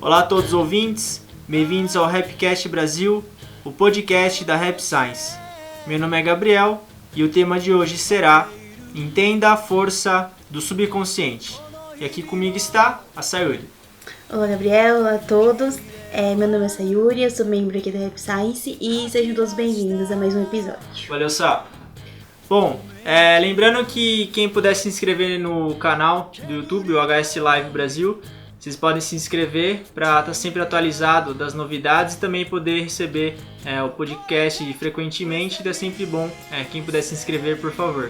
Olá a todos os ouvintes, bem-vindos ao Rapcast Brasil, o podcast da Rap Science. Meu nome é Gabriel e o tema de hoje será Entenda a Força do Subconsciente. E aqui comigo está a Sayuri. Olá Gabriel, olá a todos, meu nome é Sayuri, eu sou membro aqui da Rap Science e sejam todos bem-vindos a mais um episódio. Valeu, Sá. Bom, lembrando que quem puder se inscrever no canal do YouTube, o HS Live Brasil, vocês podem se inscrever para estar sempre atualizado das novidades e também poder receber o podcast frequentemente. É sempre bom quem puder se inscrever, por favor.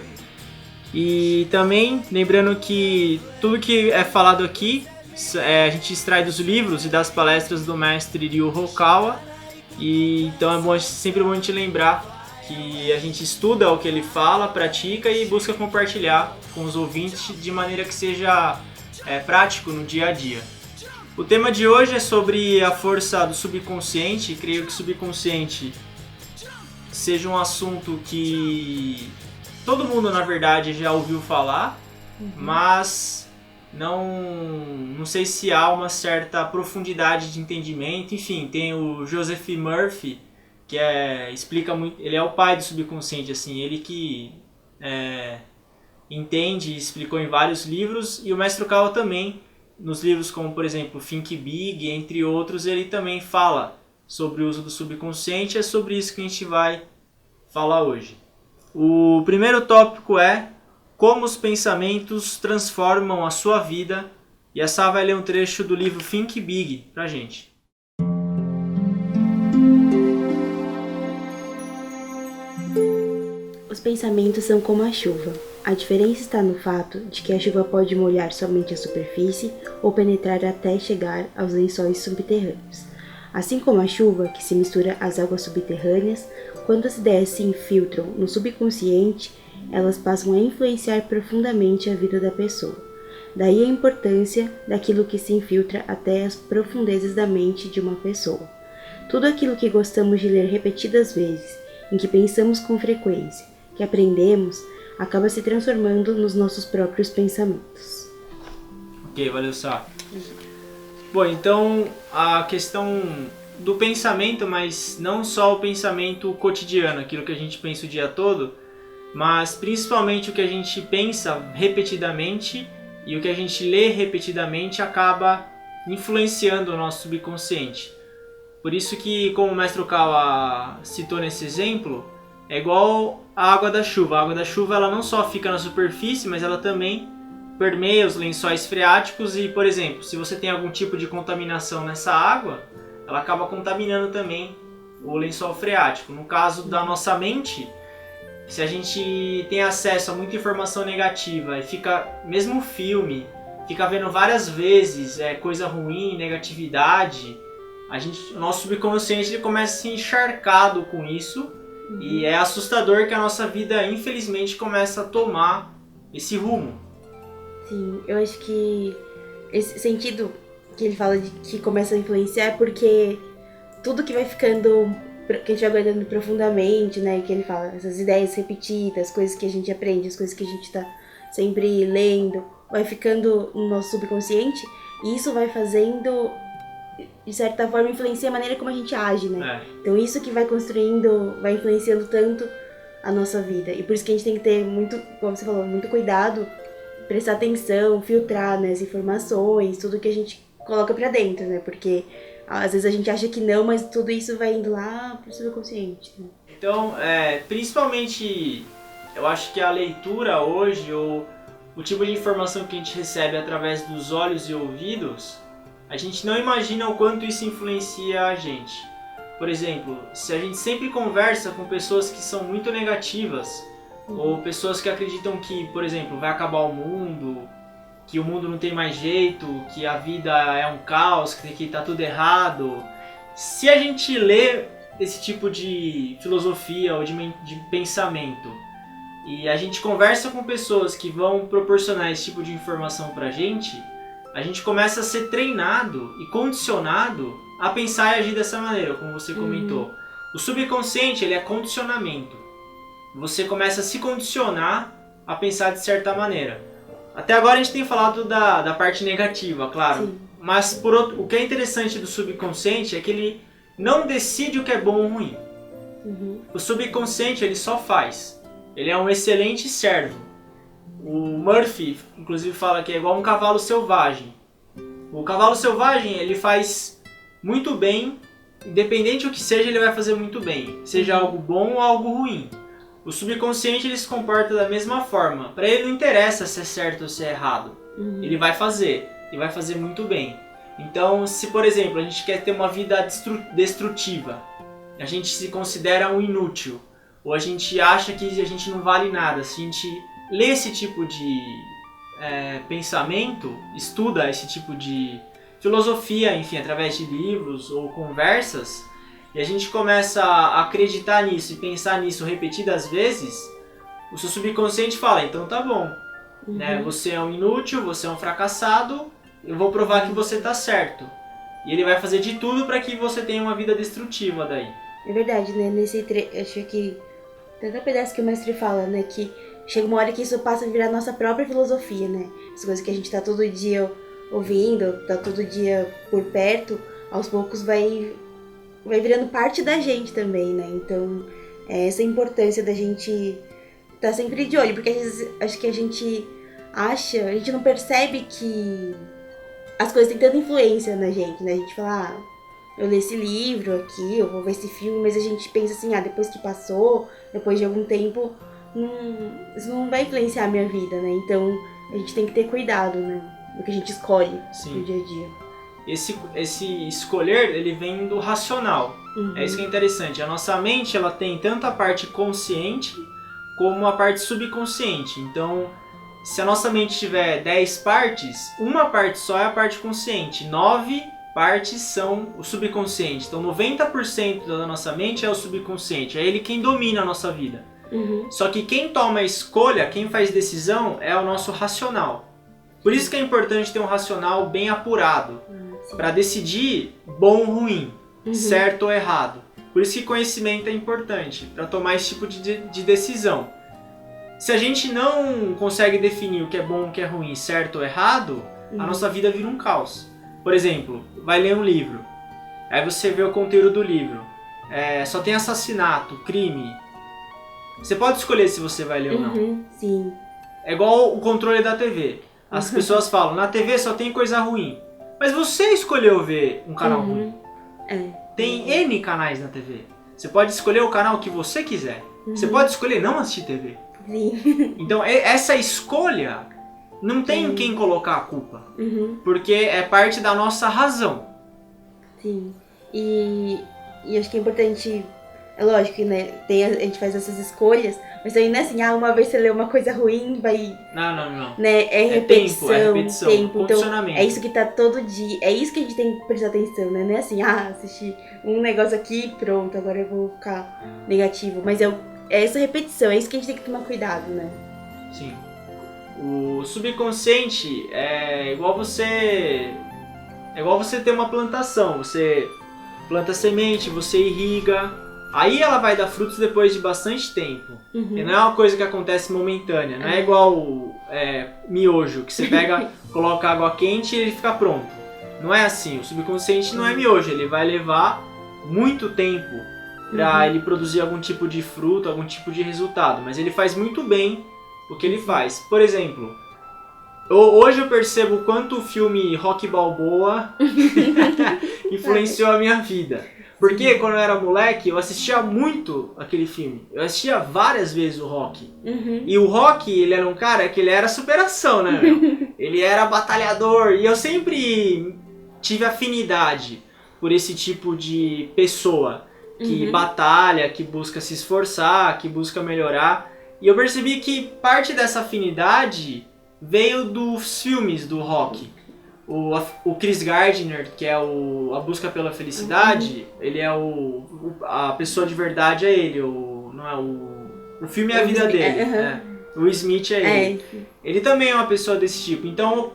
E também lembrando que tudo que é falado aqui a gente extrai dos livros e das palestras do mestre Ryu Hokawa. E então é sempre bom a gente lembrar que a gente estuda o que ele fala, pratica e busca compartilhar com os ouvintes de maneira que seja prático no dia a dia. O tema de hoje é sobre a força do subconsciente. Creio que subconsciente seja um assunto que todo mundo, na verdade, já ouviu falar, mas não sei se há uma certa profundidade de entendimento. Enfim, tem o Joseph Murphy, que explica muito, ele é o pai do subconsciente, assim, ele que entende e explicou em vários livros, e o Mestre Hokawa também, nos livros como, por exemplo, Think Big, entre outros, ele também fala sobre o uso do subconsciente. É sobre isso que a gente vai falar hoje. O primeiro tópico é como os pensamentos transformam a sua vida, e a Sá vai ler um trecho do livro Think Big pra gente. Os pensamentos são como a chuva. A diferença está no fato de que a chuva pode molhar somente a superfície ou penetrar até chegar aos lençóis subterrâneos. Assim como a chuva, que se mistura às águas subterrâneas, quando as ideias se infiltram no subconsciente, elas passam a influenciar profundamente a vida da pessoa. Daí a importância daquilo que se infiltra até as profundezas da mente de uma pessoa. Tudo aquilo que gostamos de ler repetidas vezes, em que pensamos com frequência, que aprendemos, acaba se transformando nos nossos próprios pensamentos. Ok, valeu, Sá. Bom, então a questão do pensamento, mas não só o pensamento cotidiano, aquilo que a gente pensa o dia todo, mas principalmente o que a gente pensa repetidamente e o que a gente lê repetidamente acaba influenciando o nosso subconsciente. Por isso que, como o Mestre Hokawa citou nesse exemplo, é igual a água da chuva. A água da chuva ela não só fica na superfície, mas ela também permeia os lençóis freáticos e, por exemplo, se você tem algum tipo de contaminação nessa água, ela acaba contaminando também o lençol freático. No caso da nossa mente, se a gente tem acesso a muita informação negativa e fica, mesmo filme, fica vendo várias vezes coisa ruim, negatividade, o nosso subconsciente ele começa a ser encharcado com isso. E é assustador que a nossa vida, infelizmente, começa a tomar esse rumo. Sim, eu acho que esse sentido que ele fala de que começa a influenciar é porque tudo que vai ficando, que a gente vai guardando profundamente, né, que ele fala, essas ideias repetidas, coisas que a gente aprende, as coisas que a gente tá sempre lendo, vai ficando no nosso subconsciente, e isso vai fazendo, de certa forma, influencia a maneira como a gente age, né? Então isso que vai construindo, vai influenciando tanto a nossa vida. E por isso que a gente tem que ter muito, como você falou, muito cuidado, prestar atenção, filtrar, né, as informações, tudo que a gente coloca pra dentro, né? Porque às vezes a gente acha que não, mas tudo isso vai indo lá pro subconsciente, né? Então, principalmente, eu acho que a leitura hoje, ou o tipo de informação que a gente recebe através dos olhos e ouvidos, a gente não imagina o quanto isso influencia a gente. Por exemplo, se a gente sempre conversa com pessoas que são muito negativas, ou pessoas que acreditam que, por exemplo, vai acabar o mundo, que o mundo não tem mais jeito, que a vida é um caos, que tá tudo errado. Se a gente lê esse tipo de filosofia ou de pensamento, e a gente conversa com pessoas que vão proporcionar esse tipo de informação pra gente, a gente começa a ser treinado e condicionado a pensar e agir dessa maneira, como você comentou. O subconsciente, ele é condicionamento. Você começa a se condicionar a pensar de certa maneira. Até agora a gente tem falado da parte negativa, claro. Sim. Mas por outro, o que é interessante do subconsciente é que ele não decide o que é bom ou ruim. O subconsciente ele só faz. Ele é um excelente servo. O Murphy, inclusive, fala que é igual um cavalo selvagem. O cavalo selvagem ele faz muito bem, independente do que seja, ele vai fazer muito bem. Seja algo bom ou algo ruim. O subconsciente ele se comporta da mesma forma. Para ele não interessa se é certo ou se é errado. Ele vai fazer. E vai fazer muito bem. Então, se por exemplo a gente quer ter uma vida destrutiva, a gente se considera um inútil, ou a gente acha que a gente não vale nada, se a gente lê esse tipo de pensamento, estuda esse tipo de filosofia, enfim, através de livros ou conversas, e a gente começa a acreditar nisso e pensar nisso repetidas vezes, o seu subconsciente fala, então tá bom, né? Você é um inútil, você é um fracassado, eu vou provar que você tá certo. E ele vai fazer de tudo para que você tenha uma vida destrutiva daí. É verdade, né? Acho que tem até um pedaço que o mestre fala, né? Que chega uma hora que isso passa a virar nossa própria filosofia, né? As coisas que a gente tá todo dia ouvindo, tá todo dia por perto, aos poucos vai virando parte da gente também, né? Então, essa a importância da gente tá sempre de olho, porque às vezes acho que a gente não percebe que as coisas têm tanta influência na gente, né? A gente fala, eu li esse livro aqui, eu vou ver esse filme, mas a gente pensa assim, depois que passou, depois de algum tempo, isso não vai influenciar a minha vida, né? Então, a gente tem que ter cuidado, né? Do que a gente escolhe no dia a dia. Esse escolher, ele vem do racional. É isso que é interessante. A nossa mente, ela tem tanto a parte consciente como a parte subconsciente. Então, se a nossa mente tiver 10 partes, uma parte só é a parte consciente. 9 partes são o subconsciente. Então, 90% da nossa mente é o subconsciente. É ele quem domina a nossa vida. Só que quem toma a escolha, quem faz decisão, é o nosso racional. Por isso que é importante ter um racional bem apurado. Para decidir bom ou ruim, certo ou errado. Por isso que conhecimento é importante, para tomar esse tipo de decisão. Se a gente não consegue definir o que é bom, o que é ruim, certo ou errado, a nossa vida vira um caos. Por exemplo, vai ler um livro, aí você vê o conteúdo do livro, só tem assassinato, crime. Você pode escolher se você vai ler ou não. Sim. É igual o controle da TV. As pessoas falam, na TV só tem coisa ruim. Mas você escolheu ver um canal ruim. Tem N canais na TV. Você pode escolher o canal que você quiser. Você pode escolher não assistir TV. Sim. Então essa escolha não tem quem colocar a culpa. Porque é parte da nossa razão. Sim. E acho que é importante. É lógico que, né, a gente faz essas escolhas, mas também não é assim, uma vez você lê uma coisa ruim, vai... Não. Né, é repetição, tempo. condicionamento. Então, é isso que tá todo dia, é isso que a gente tem que prestar atenção, né? Não é assim, assistir um negócio aqui, pronto, agora eu vou ficar negativo. Mas é essa repetição, é isso que a gente tem que tomar cuidado, né? Sim. O subconsciente é igual você ter uma plantação. Você planta semente, você irriga. Aí ela vai dar frutos depois de bastante tempo. E não é uma coisa que acontece momentânea. Não é igual miojo, que você pega, coloca água quente e ele fica pronto. Não é assim. O subconsciente não é miojo. Ele vai levar muito tempo para ele produzir algum tipo de fruto, algum tipo de resultado. Mas ele faz muito bem o que ele faz. Por exemplo, hoje eu percebo o quanto o filme Rocky Balboa influenciou a minha vida. Porque quando eu era moleque, eu assistia muito aquele filme. Eu assistia várias vezes o Rocky. E o Rocky, ele era um cara que ele era superação, né, meu? Ele era batalhador. E eu sempre tive afinidade por esse tipo de pessoa. Que batalha, que busca se esforçar, que busca melhorar. E eu percebi que parte dessa afinidade veio dos filmes do Rocky. O Chris Gardner, que é A Busca pela Felicidade, ele é a pessoa de verdade é ele, não é o filme é a vida dele. O Will Smith é ele. Ele também é uma pessoa desse tipo. Então,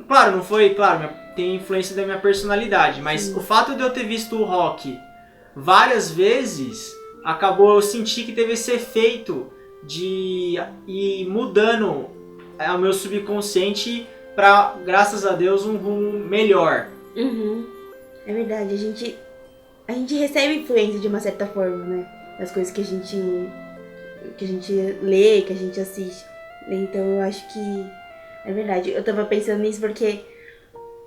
claro, não foi, tem influência da minha personalidade, mas o fato de eu ter visto o Rocky várias vezes, acabou, eu senti que teve esse efeito de ir mudando o meu subconsciente para, graças a Deus, um rumo melhor. Uhum. É verdade, a gente recebe influência de uma certa forma, né? Das coisas que a gente lê, que a gente assiste. Então eu acho que é verdade. Eu tava pensando nisso porque...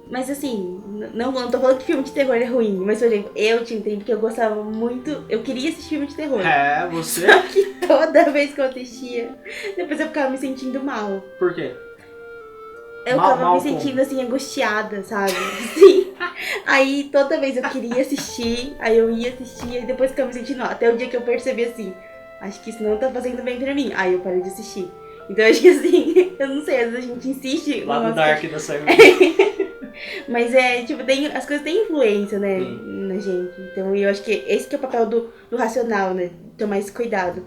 Mas assim, não tô falando que filme de terror é ruim. Mas, por exemplo, eu tinha um tempo que eu gostava muito... Eu queria assistir filme de terror. É, você? Só que toda vez que eu assistia, depois eu ficava me sentindo mal. Por quê? Eu tava me sentindo assim, angustiada, sabe? Sim. Aí toda vez eu queria assistir, aí eu ia assistir, e depois ficava me sentindo mal. Até o dia que eu percebi assim, acho que isso não tá fazendo bem pra mim. Aí eu parei de assistir. Então eu acho que assim, eu não sei, às vezes a gente insiste. Lá no Dark da Cyber. Mas tipo, as coisas têm influência, né, na gente. Então eu acho que esse que é o papel do racional, né? Tomar esse cuidado.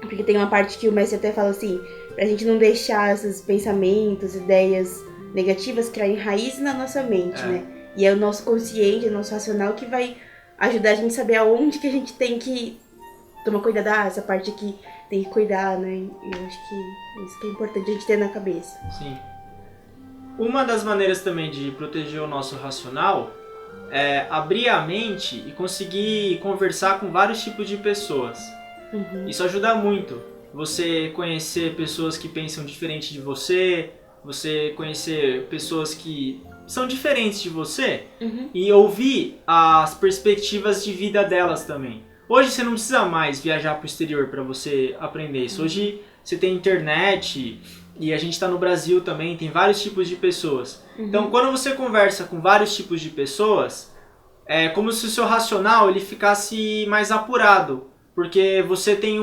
Porque tem uma parte que o mestre até fala assim, pra gente não deixar esses pensamentos, ideias negativas criarem raiz na nossa mente, né? E é o nosso consciente, é o nosso racional que vai ajudar a gente a saber aonde que a gente tem que tomar cuidado. Essa parte aqui tem que cuidar, né? E eu acho que isso que é importante a gente ter na cabeça. Sim. Uma das maneiras também de proteger o nosso racional é abrir a mente e conseguir conversar com vários tipos de pessoas. Uhum. Isso ajuda muito. Você conhecer pessoas que pensam diferente de você conhecer pessoas que são diferentes de você e ouvir as perspectivas de vida delas também. Hoje você não precisa mais viajar para o exterior para você aprender isso. Hoje você tem internet e a gente está no Brasil também, tem vários tipos de pessoas. Então quando você conversa com vários tipos de pessoas, é como se o seu racional ele ficasse mais apurado. Porque você tem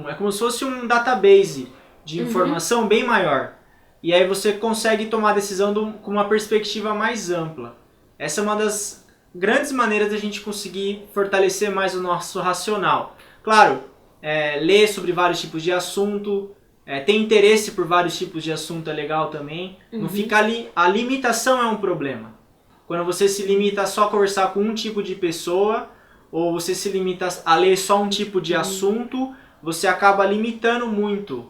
é como se fosse um database de informação bem maior. E aí você consegue tomar a decisão com uma perspectiva mais ampla. Essa é uma das grandes maneiras da gente conseguir fortalecer mais o nosso racional. Claro, ler sobre vários tipos de assunto, ter interesse por vários tipos de assunto é legal também. Não fica ali, a limitação é um problema. Quando você se limita a só conversar com um tipo de pessoa, ou você se limita a ler só um tipo de assunto, você acaba limitando muito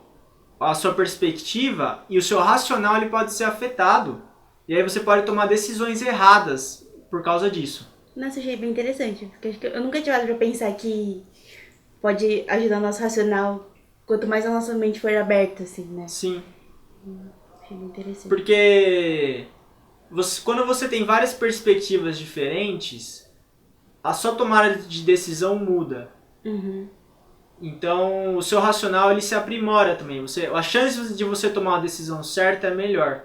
a sua perspectiva e o seu racional ele pode ser afetado. E aí você pode tomar decisões erradas por causa disso. Nossa, achei bem interessante. Porque acho que eu nunca tinha parado pra pensar que pode ajudar o nosso racional quanto mais a nossa mente for aberta, assim, né? Sim. Achei bem interessante. Porque quando você tem várias perspectivas diferentes, a sua tomada de decisão muda. Então o seu racional ele se aprimora também. A chance de você tomar uma decisão certa é melhor.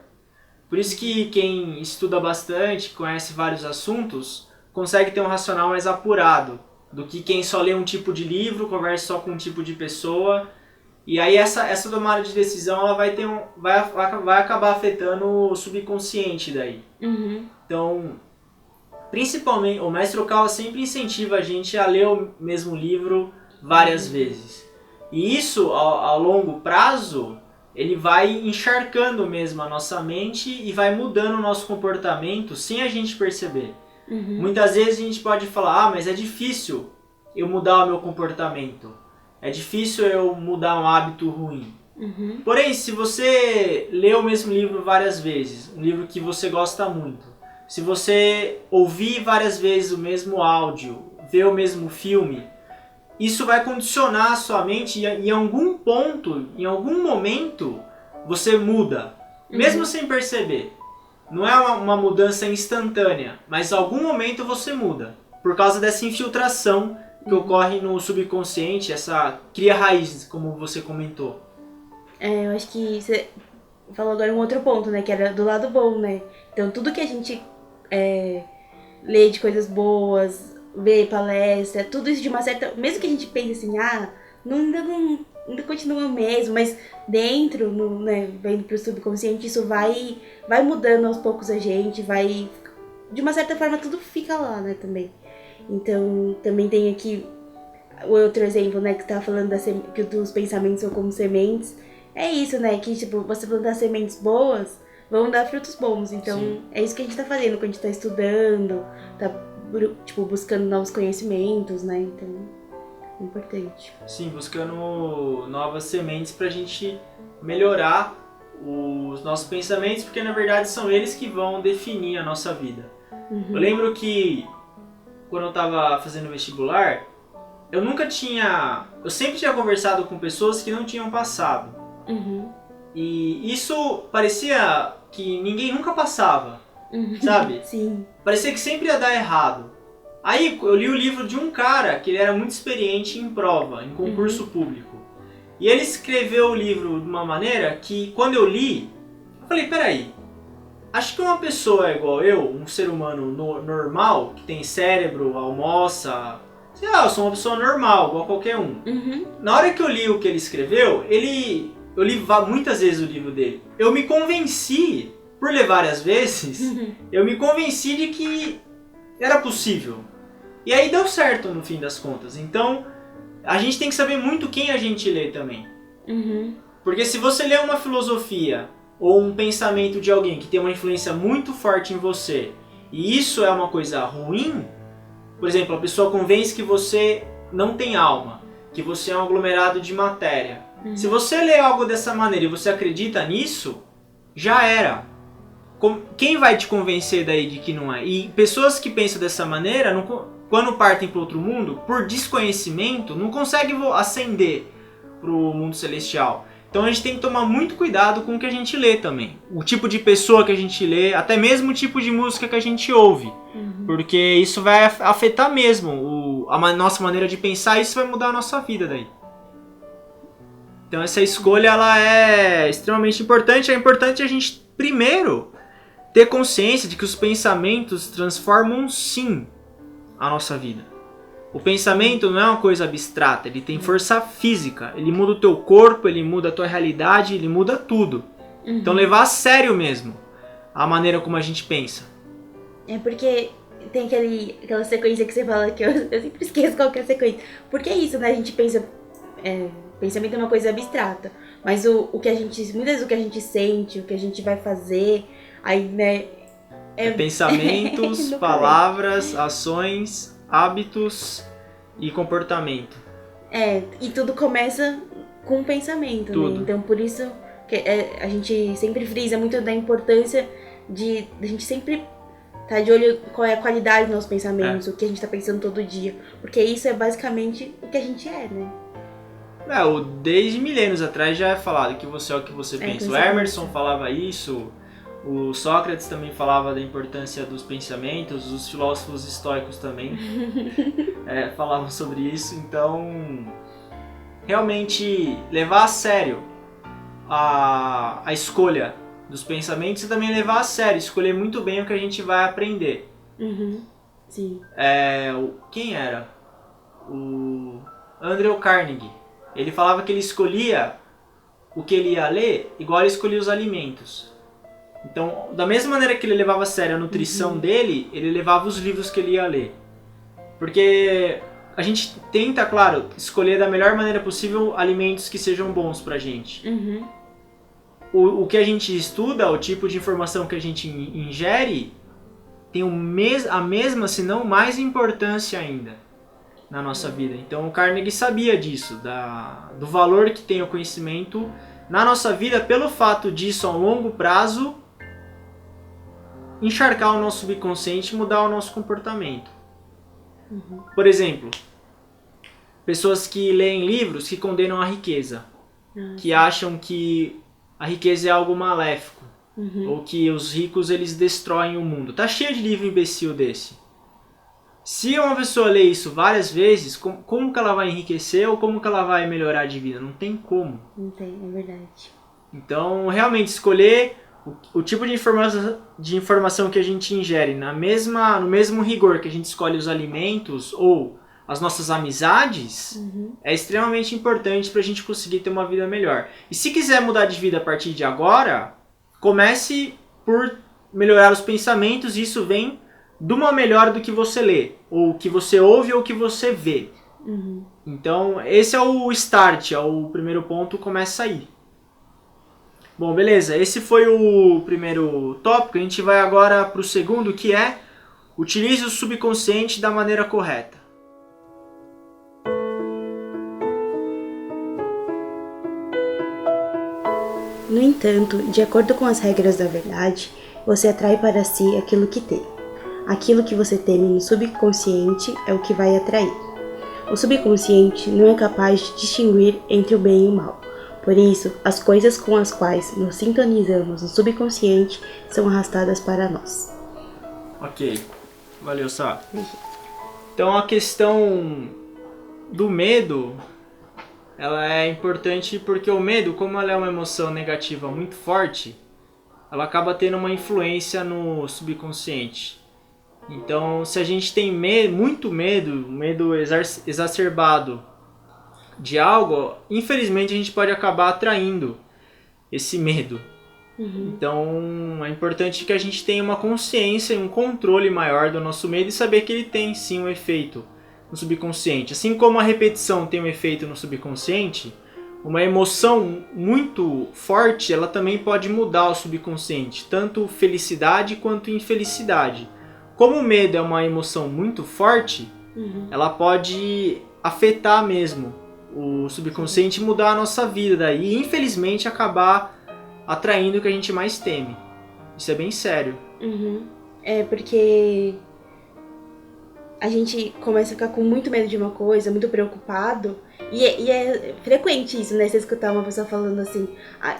Por isso que quem estuda bastante, conhece vários assuntos, consegue ter um racional mais apurado do que quem só lê um tipo de livro, conversa só com um tipo de pessoa. E aí essa tomada de decisão ela vai acabar afetando o subconsciente daí. Então, principalmente, o Mestre Okawa sempre incentiva a gente a ler o mesmo livro várias vezes. E isso, ao longo prazo, ele vai encharcando mesmo a nossa mente e vai mudando o nosso comportamento sem a gente perceber. Muitas vezes a gente pode falar, mas é difícil eu mudar o meu comportamento. É difícil eu mudar um hábito ruim. Porém, se você lê o mesmo livro várias vezes, um livro que você gosta muito, se você ouvir várias vezes o mesmo áudio, ver o mesmo filme, isso vai condicionar a sua mente e em algum ponto, em algum momento, você muda, mesmo sem perceber. Não é uma mudança instantânea, mas em algum momento você muda, por causa dessa infiltração que ocorre no subconsciente, essa cria raízes, como você comentou. Eu acho que você falou agora um outro ponto, né, que era do lado bom, né? Então tudo que a gente lê de coisas boas, vê palestra, tudo isso de uma certa... Mesmo que a gente pense assim, ainda continua o mesmo, mas dentro, né, vendo pro subconsciente, isso vai mudando aos poucos a gente, de uma certa forma tudo fica lá, né, também. Então, também tem aqui o outro exemplo, né, que você tava falando que os pensamentos são como sementes. É isso, né, que tipo, você plantar sementes boas, vão dar frutos bons. Então, sim, é isso que a gente tá fazendo quando a gente tá estudando, tá, tipo, buscando novos conhecimentos, né, então, é importante. Sim, buscando novas sementes pra gente melhorar os nossos pensamentos, porque na verdade são eles que vão definir a nossa vida. Eu lembro que quando eu estava fazendo vestibular, eu sempre tinha conversado com pessoas que não tinham passado. E isso parecia que ninguém nunca passava, sabe? Sim. Parecia que sempre ia dar errado. Aí eu li o livro de um cara que ele era muito experiente em prova, em concurso público. E ele escreveu o livro de uma maneira que, quando eu li, eu falei, peraí, acho que uma pessoa igual eu, um ser humano normal, que tem cérebro, almoça, sei lá, eu sou uma pessoa normal, igual qualquer um. Na hora que eu li o que ele escreveu, eu li muitas vezes o livro dele. Eu me convenci, por ler várias vezes, eu me convenci de que era possível. E aí deu certo no fim das contas. Então, a gente tem que saber muito quem a gente lê também. Porque se você lê uma filosofia ou um pensamento de alguém que tem uma influência muito forte em você, e isso é uma coisa ruim, por exemplo, a pessoa convence que você não tem alma, que você é um aglomerado de matéria. Se você lê algo dessa maneira e você acredita nisso, já era. Quem vai te convencer daí de que não é? E pessoas que pensam dessa maneira, quando partem para outro mundo, por desconhecimento, não conseguem ascender para o mundo celestial. Então a gente tem que tomar muito cuidado com o que a gente lê também. O tipo de pessoa que a gente lê, até mesmo o tipo de música que a gente ouve. Porque isso vai afetar mesmo a nossa maneira de pensar e isso vai mudar a nossa vida daí. Então essa escolha ela é extremamente importante. É importante a gente, primeiro, ter consciência de que os pensamentos transformam sim a nossa vida. O pensamento não é uma coisa abstrata, ele tem força física, ele muda o teu corpo, ele muda a tua realidade, ele muda tudo. Então levar a sério mesmo a maneira como a gente pensa. É porque tem aquela sequência que você fala que eu sempre esqueço qual que é a sequência. Porque é isso, né? A gente pensa... pensamento é uma coisa abstrata. Mas o que a gente... Muitas vezes o que a gente sente, o que a gente vai fazer... Aí, né... Pensamentos, palavras, ações, hábitos e comportamento. E tudo começa com o pensamento, tudo. Né? Então, por isso que a gente sempre frisa muito da importância de a gente sempre estar de olho qual é a qualidade dos nossos pensamentos, o que a gente está pensando todo dia. Porque isso é basicamente o que a gente é, né? Desde milênios atrás já é falado que você é o que você pensa. O Emerson falava isso, o Sócrates também falava da importância dos pensamentos, os filósofos estoicos também falavam sobre isso. Então, realmente levar a sério a escolha dos pensamentos e também levar a sério, escolher muito bem o que a gente vai aprender. Sim. Quem era? O Andrew Carnegie. Ele falava que ele escolhia o que ele ia ler igual ele escolhia os alimentos. Então, da mesma maneira que ele levava a sério a nutrição dele, ele levava os livros que ele ia ler. Porque a gente tenta, claro, escolher da melhor maneira possível alimentos que sejam bons pra gente. O que a gente estuda, o tipo de informação que a gente ingere, tem a mesma, se não mais importância ainda na nossa vida. Então o Carnegie sabia disso, do valor que tem o conhecimento na nossa vida, pelo fato disso, a longo prazo, encharcar o nosso subconsciente e mudar o nosso comportamento. Por exemplo, pessoas que leem livros que condenam a riqueza, que acham que a riqueza é algo maléfico, ou que os ricos eles destroem o mundo. Tá cheio de livro imbecil desse. Se uma pessoa lê isso várias vezes, como que ela vai enriquecer ou como que ela vai melhorar de vida? Não tem como. Não tem, é verdade. Então, realmente, escolher o tipo de informação que a gente ingere no mesmo rigor que a gente escolhe os alimentos ou as nossas amizades, é extremamente importante para a gente conseguir ter uma vida melhor. E se quiser mudar de vida a partir de agora, comece por melhorar os pensamentos, e isso vem de uma melhora do que você lê, ou que você ouve ou que você vê. Então, esse é o start, é o primeiro ponto, começa aí. Bom, beleza, esse foi o primeiro tópico. A gente vai agora para o segundo, que é: utilize o subconsciente da maneira correta. No No entanto, de acordo com as regras da verdade, você atrai para si aquilo que teme. Aquilo que você teme no subconsciente é o que vai atrair. O subconsciente não é capaz de distinguir entre o bem e o mal. Por isso, as coisas com as quais nos sintonizamos no subconsciente são arrastadas para nós. Ok, valeu, Sá. Então a questão do medo, ela é importante porque o medo, como ela é uma emoção negativa muito forte, ela acaba tendo uma influência no subconsciente. Então, se a gente tem muito medo exacerbado de algo, infelizmente a gente pode acabar atraindo esse medo. Então, é importante que a gente tenha uma consciência e um controle maior do nosso medo e saber que ele tem sim um efeito no subconsciente. Assim como a repetição tem um efeito no subconsciente, uma emoção muito forte, ela também pode mudar o subconsciente, tanto felicidade quanto infelicidade. Como o medo é uma emoção muito forte, ela pode afetar mesmo o subconsciente e mudar a nossa vida daí, e infelizmente acabar atraindo o que a gente mais teme. Isso é bem sério. É porque a gente começa a ficar com muito medo de uma coisa, muito preocupado. E é frequente isso, né? Você escutar uma pessoa falando assim,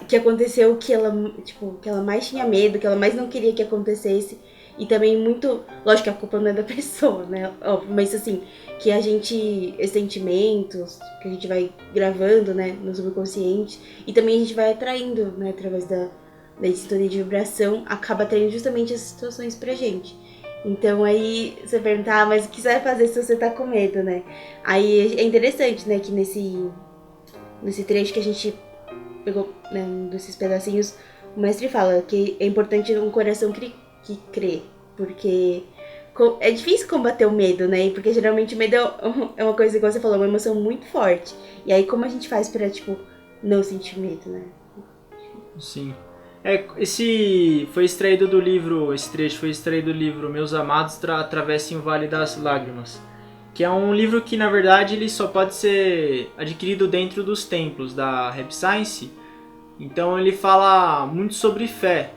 que aconteceu que ela mais tinha medo, que ela mais não queria que acontecesse. E também muito... Lógico que a culpa não é da pessoa, né? Óbvio, mas assim, que a gente... Esses sentimentos que a gente vai gravando, né? No subconsciente. E também a gente vai atraindo, né? Através da sintonia de vibração. Acaba atraindo justamente essas situações pra gente. Então aí você pergunta, mas o que você vai fazer se você tá com medo, né? Aí é interessante, né? Que nesse trecho que a gente pegou, né? Desses pedacinhos, o mestre fala que é importante um coração que crê, porque é difícil combater o medo, né? Porque geralmente o medo é uma coisa, igual você falou, uma emoção muito forte. E aí como a gente faz pra, não sentir medo, né? Sim. Esse trecho foi extraído do livro Meus Amados Atravessem o Vale das Lágrimas, que é um livro que, na verdade, ele só pode ser adquirido dentro dos templos da Rap Science. Então ele fala muito sobre fé.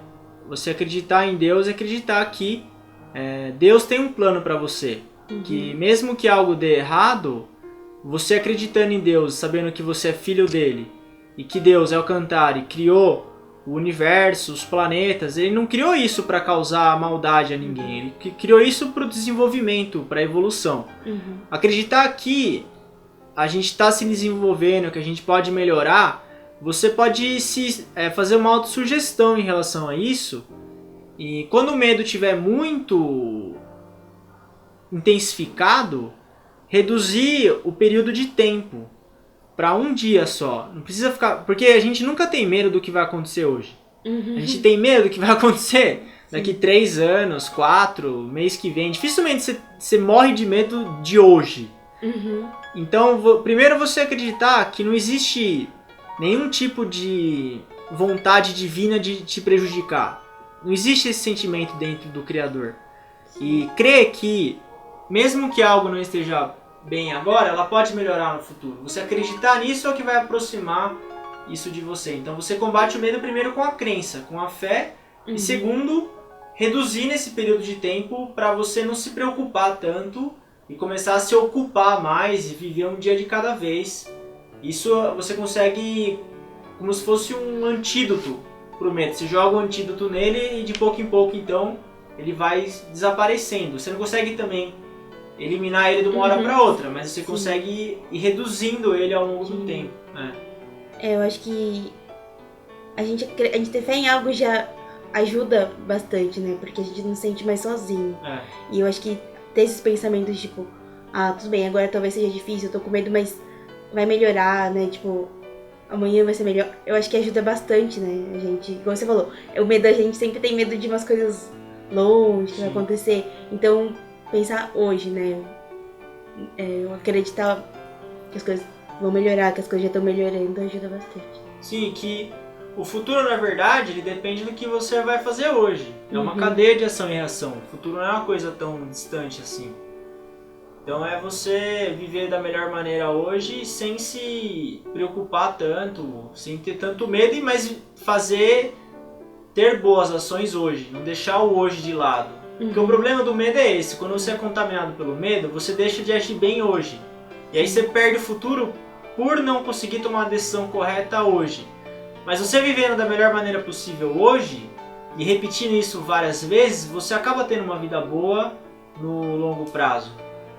Você acreditar em Deus e acreditar que Deus tem um plano para você. Que mesmo que algo dê errado, você acreditando em Deus, sabendo que você é filho dele, e que Deus é o Cantar e criou o universo, os planetas, ele não criou isso para causar maldade a ninguém. Ele criou isso para o desenvolvimento, para a evolução. Acreditar que a gente está se desenvolvendo, que a gente pode melhorar, você pode fazer uma autossugestão em relação a isso. E quando o medo estiver muito intensificado, reduzir o período de tempo para um dia só. Não precisa ficar... Porque a gente nunca tem medo do que vai acontecer hoje. A gente tem medo do que vai acontecer daqui 3 anos, 4, mês que vem. Dificilmente você morre de medo de hoje. Então, primeiro você acreditar que não existe nenhum tipo de vontade divina de te prejudicar. Não existe esse sentimento dentro do Criador. E crer que, mesmo que algo não esteja bem agora, ela pode melhorar no futuro. Você acreditar nisso é o que vai aproximar isso de você. Então você combate o medo primeiro com a crença, com a fé. E segundo, reduzir nesse período de tempo para você não se preocupar tanto e começar a se ocupar mais e viver um dia de cada vez. Isso você consegue como se fosse um antídoto pro medo. Você joga um antídoto nele e de pouco em pouco, então, ele vai desaparecendo. Você não consegue também eliminar ele de uma hora para outra, mas você consegue ir reduzindo ele ao longo do tempo. Eu acho que a gente ter fé em algo já ajuda bastante, né? Porque a gente não se sente mais sozinho. E eu acho que ter esses pensamentos, tipo, tudo bem, agora talvez seja difícil, eu tô com medo, mas vai melhorar, né? Tipo, amanhã vai ser melhor. Eu acho que ajuda bastante, né? A gente, igual você falou, o medo, a gente sempre tem medo de umas coisas longe que vai acontecer. Então, pensar hoje, né? Acreditar que as coisas vão melhorar, que as coisas já estão melhorando, ajuda bastante. Sim, que o futuro, na verdade, ele depende do que você vai fazer hoje. É uma cadeia de ação e reação. O futuro não é uma coisa tão distante assim. Então é você viver da melhor maneira hoje sem se preocupar tanto, sem ter tanto medo, mas ter boas ações hoje, não deixar o hoje de lado. Porque o problema do medo é esse, quando você é contaminado pelo medo, você deixa de agir bem hoje. E aí você perde o futuro por não conseguir tomar a decisão correta hoje. Mas você vivendo da melhor maneira possível hoje, e repetindo isso várias vezes, você acaba tendo uma vida boa no longo prazo.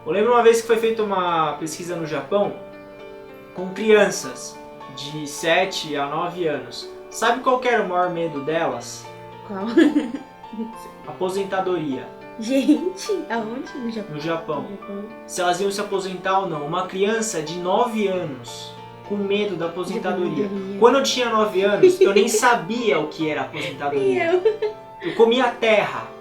Eu lembro uma vez que foi feita uma pesquisa no Japão com crianças de 7 a 9 anos. Sabe qual que era o maior medo delas? Qual? Aposentadoria. Gente, aonde? No Japão? No Japão. No Japão. Se elas iam se aposentar ou não. Uma criança de 9 anos com medo da aposentadoria. Quando eu tinha 9 anos, eu nem sabia o que era aposentadoria. Eu comia terra.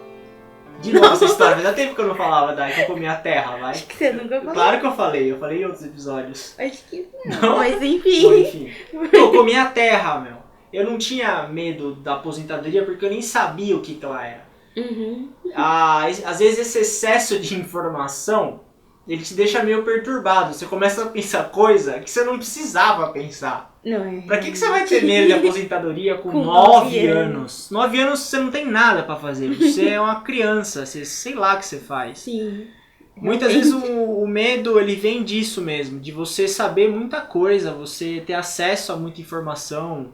De novo essa história, faz tempo que eu não falava, Dai, que eu comia terra, vai. Acho que você nunca falou. Claro que eu falei em outros episódios. Acho que não, mas enfim. Bom, enfim. Eu comia terra, meu. Eu não tinha medo da aposentadoria porque eu nem sabia o que ela era. Às vezes esse excesso de informação, ele te deixa meio perturbado. Você começa a pensar coisa que você não precisava pensar. Não é. Pra que você vai ter medo de aposentadoria com 9 anos? 9 anos você não tem nada pra fazer. Você é uma criança, você sei lá o que você faz. Sim. Muitas vezes o medo ele vem disso mesmo, de você saber muita coisa, você ter acesso a muita informação.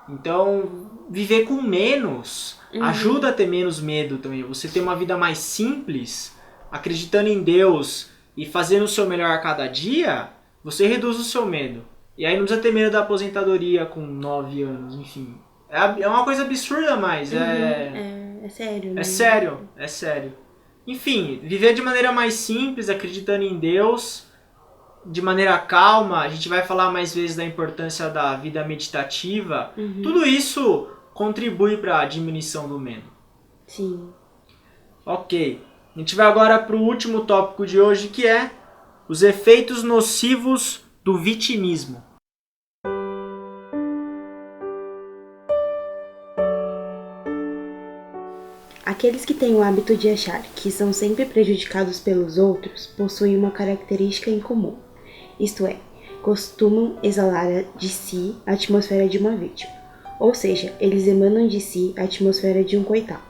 Então, viver com menos ajuda a ter menos medo também. Você ter uma vida mais simples, acreditando em Deus e fazendo o seu melhor a cada dia, você reduz o seu medo. E aí não precisa ter medo da aposentadoria com 9 anos, enfim. É uma coisa absurda, mas é sério, né? É sério. Enfim, viver de maneira mais simples, acreditando em Deus, de maneira calma. A gente vai falar mais vezes da importância da vida meditativa. Tudo isso contribui para a diminuição do medo. Sim. Ok. A gente vai agora para o último tópico de hoje, que é os efeitos nocivos do vitimismo. Aqueles que têm o hábito de achar que são sempre prejudicados pelos outros possuem uma característica em comum. Isto é, costumam exalar de si a atmosfera de uma vítima. Ou seja, eles emanam de si a atmosfera de um coitado.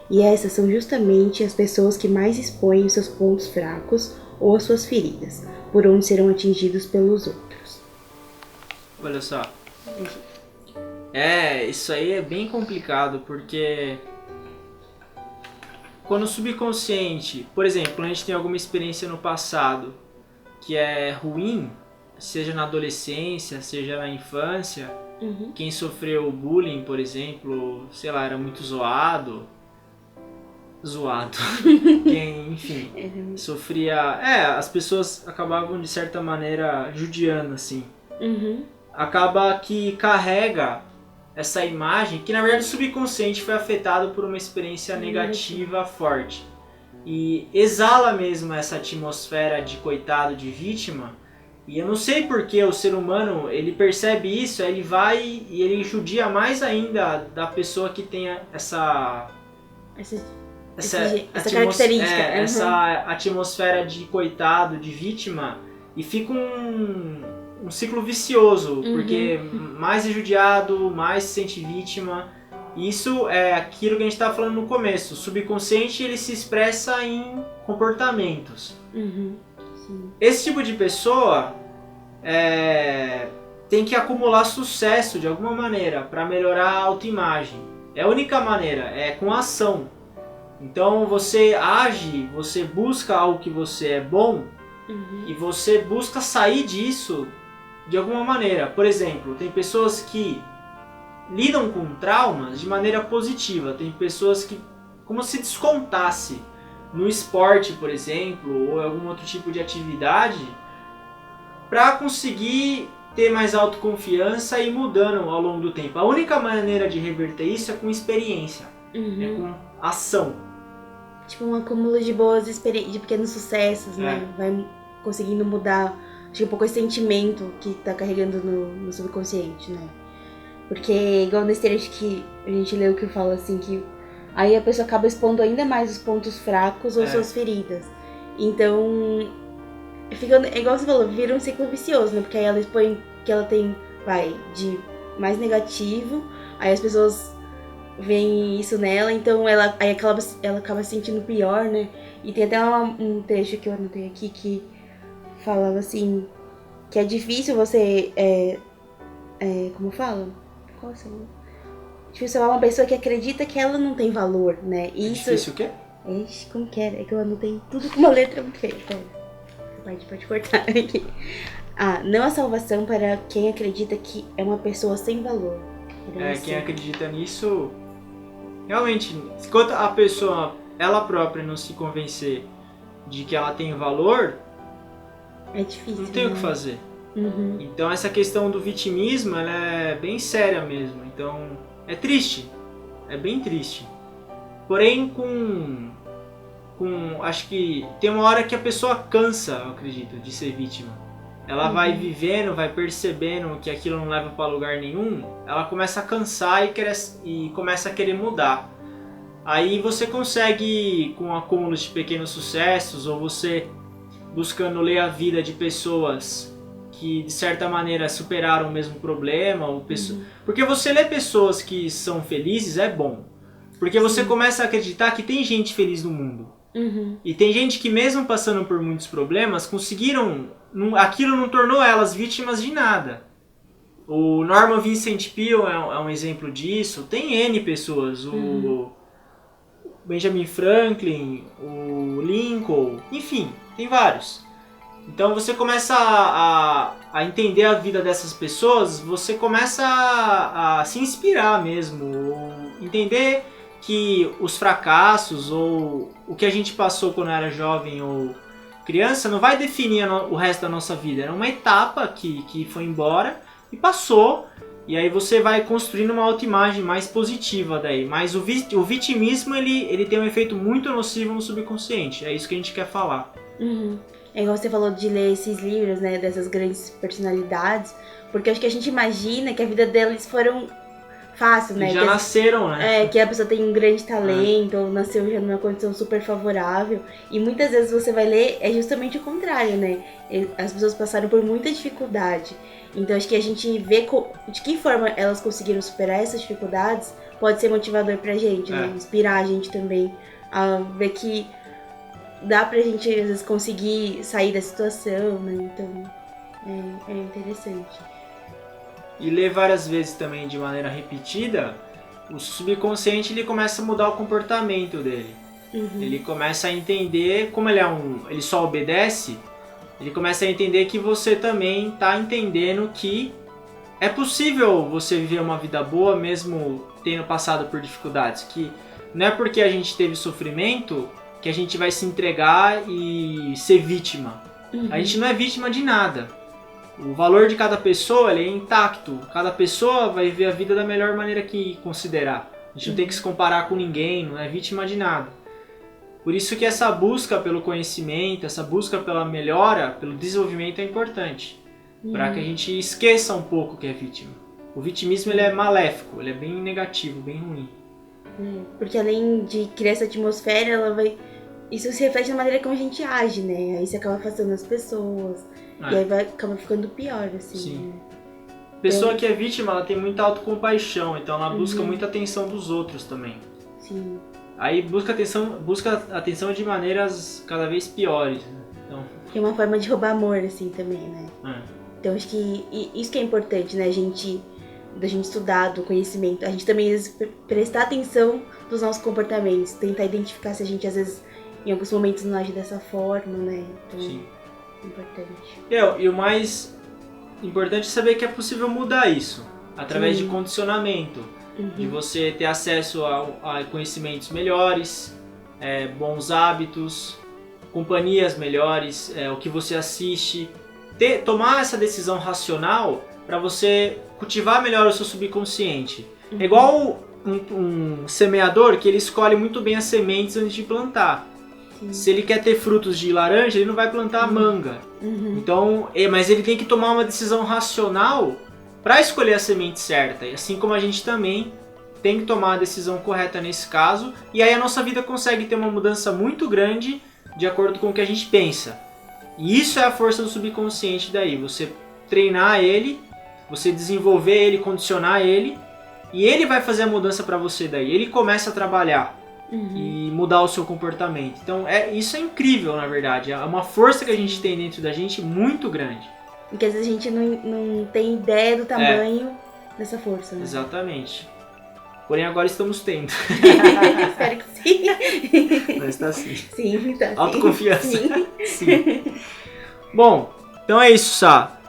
E essas são justamente as pessoas que mais expõem os seus pontos fracos ou as suas feridas, por onde serão atingidos pelos outros. Olha só. Isso aí é bem complicado, porque quando o subconsciente, por exemplo, quando a gente tem alguma experiência no passado que é ruim, seja na adolescência, seja na infância, quem sofreu bullying, por exemplo, sei lá, era muito zoado, quem, enfim, sofria, as pessoas acabavam de certa maneira judiando, assim. Acaba que carrega essa imagem, que na verdade o subconsciente foi afetado por uma experiência negativa forte. E exala mesmo essa atmosfera de coitado, de vítima. E eu não sei porque o ser humano, ele percebe isso, ele vai e ele judia mais ainda da pessoa que tem essa característica. Essa atmosfera de coitado, de vítima, e fica um ciclo vicioso, porque mais é judiado, mais se sente vítima. Isso é aquilo que a gente estava falando no começo. O subconsciente ele se expressa em comportamentos. Sim. Esse tipo de pessoa tem que acumular sucesso de alguma maneira para melhorar a autoimagem. É a única maneira, é com ação. Então você age, você busca algo que você é bom e você busca sair disso de alguma maneira. Por exemplo, tem pessoas que lidam com traumas de maneira positiva. Tem pessoas que, como se descontasse no esporte, por exemplo, ou algum outro tipo de atividade, para conseguir ter mais autoconfiança e ir mudando ao longo do tempo. A única maneira de reverter isso é com experiência, é com ação. Tipo um acúmulo de boas experiências, de pequenos sucessos, né? Vai conseguindo mudar, acho que um pouco esse sentimento que tá carregando no subconsciente, né? Porque, igual nesse trecho que a gente leu que fala assim, que aí a pessoa acaba expondo ainda mais os pontos fracos ou suas feridas. Então, fica, é igual você falou, vira um ciclo vicioso, né? Porque aí ela expõe que ela tem, vai, de mais negativo, aí as pessoas veem isso nela, então ela acaba se sentindo pior, né? E tem até um trecho que eu anotei aqui que falava assim, que é difícil você, como fala? Qual é o seu... Difícil falar uma pessoa que acredita que ela não tem valor, né? É difícil o quê? Ixi, como que era? É que eu anotei tudo com uma letra muito feia. Pera. Essa parte pode cortar aqui. Não a salvação para quem acredita que é uma pessoa sem valor. Quem acredita nisso... Realmente, enquanto a pessoa, ela própria não se convencer de que ela tem valor... É difícil. Não tem o que fazer. Uhum. Então essa questão do vitimismo, ela é bem séria mesmo. Então, é triste. É bem triste. Porém, acho que tem uma hora que a pessoa cansa, eu acredito, de ser vítima. Ela vai vivendo, vai percebendo que aquilo não leva para lugar nenhum, ela começa a cansar e começa a querer mudar. Aí você consegue, com acúmulos de pequenos sucessos, ou você buscando ler a vida de pessoas que de certa maneira superaram o mesmo problema, porque você lê pessoas que são felizes é bom. Porque você começa a acreditar que tem gente feliz no mundo. Uhum. E tem gente que mesmo passando por muitos problemas, aquilo não tornou elas vítimas de nada. O Norman Vincent Peale é um exemplo disso. Tem N pessoas. O Benjamin Franklin, o Lincoln, enfim, tem vários. Então você começa a entender a vida dessas pessoas, você começa a se inspirar mesmo, entender que os fracassos ou o que a gente passou quando era jovem ou criança não vai definir o resto da nossa vida. Era uma etapa que foi embora e passou, e aí você vai construindo uma autoimagem mais positiva daí. Mas o vitimismo ele tem um efeito muito nocivo no subconsciente, é isso que a gente quer falar. Uhum. É igual você falou de ler esses livros, né, dessas grandes personalidades, porque acho que a gente imagina que a vida deles foram fáceis, né? Já nasceram, né? Que a pessoa tem um grande talento, ou nasceu já numa condição super favorável, e muitas vezes você vai ler, é justamente o contrário, né? As pessoas passaram por muita dificuldade, então acho que a gente vê de que forma elas conseguiram superar essas dificuldades, pode ser motivador pra gente, né? Inspirar a gente também a ver que dá pra gente, às vezes, conseguir sair da situação, né? Então, é interessante. E ler várias vezes também de maneira repetida, o subconsciente ele começa a mudar o comportamento dele. Ele começa a entender, como ele só obedece, ele começa a entender que você também tá entendendo que é possível você viver uma vida boa mesmo tendo passado por dificuldades. Que não é porque a gente teve sofrimento que a gente vai se entregar e ser vítima. A gente não é vítima de nada. O valor de cada pessoa ele é intacto. Cada pessoa vai viver a vida da melhor maneira que considerar. A gente não tem que se comparar com ninguém, não é vítima de nada. Por isso que essa busca pelo conhecimento, essa busca pela melhora, pelo desenvolvimento é importante. Para que a gente esqueça um pouco que é vítima. O vitimismo ele é maléfico, ele é bem negativo, bem ruim. Porque além de criar essa atmosfera, isso se reflete na maneira como a gente age, né? Aí você acaba afastando as pessoas. E aí acaba ficando pior, assim. Sim. Né? A pessoa que é vítima, ela tem muita autocompaixão, então ela busca muita atenção dos outros também. Sim. Aí busca atenção de maneiras cada vez piores. Então... Que é uma forma de roubar amor, assim, também, né? Então acho que isso que é importante, né? Da gente estudar, do conhecimento. A gente também, às vezes, prestar atenção dos nossos comportamentos. Tentar identificar se a gente, às vezes, em alguns momentos não age dessa forma, né? Então, sim. É importante. E o mais importante é saber que é possível mudar isso. Através de condicionamento. De você ter acesso a conhecimentos melhores, bons hábitos, companhias melhores, o que você assiste. Tomar essa decisão racional para você cultivar melhor o seu subconsciente. É igual um semeador que ele escolhe muito bem as sementes antes de plantar. Se ele quer ter frutos de laranja, ele não vai plantar manga. Então, mas ele tem que tomar uma decisão racional para escolher a semente certa. E assim como a gente também tem que tomar a decisão correta nesse caso. E aí a nossa vida consegue ter uma mudança muito grande de acordo com o que a gente pensa. E isso é a força do subconsciente daí. Você treinar ele, você desenvolver ele, condicionar ele, e ele vai fazer a mudança para você daí. Ele começa a trabalhar e mudar o seu comportamento. Então isso é incrível, na verdade. É uma força que a gente tem dentro da gente muito grande. Porque às vezes a gente não tem ideia do tamanho dessa força, né? Exatamente. Porém, agora estamos tendo. Espero que sim. Mas tá sim. Sim, tá sim. Autoconfiança. Sim. Sim. Bom, então é isso, Sá.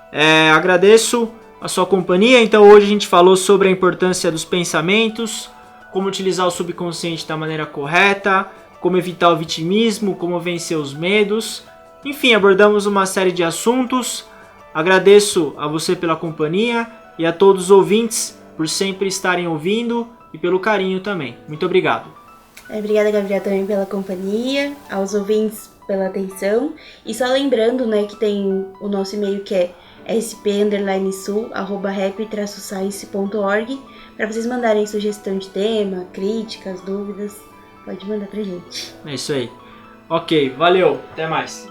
Agradeço a sua companhia. Então hoje a gente falou sobre a importância dos pensamentos, como utilizar o subconsciente da maneira correta, como evitar o vitimismo, como vencer os medos. Enfim, abordamos uma série de assuntos. Agradeço a você pela companhia e a todos os ouvintes por sempre estarem ouvindo e pelo carinho também. Muito obrigado. Obrigada, Gabriel, também pela companhia, aos ouvintes pela atenção. E só lembrando, né, que tem o nosso e-mail que é sp_sul@rap-science.org para vocês mandarem sugestão de tema, críticas, dúvidas. Pode mandar pra gente. É isso aí. Ok, valeu. Até mais.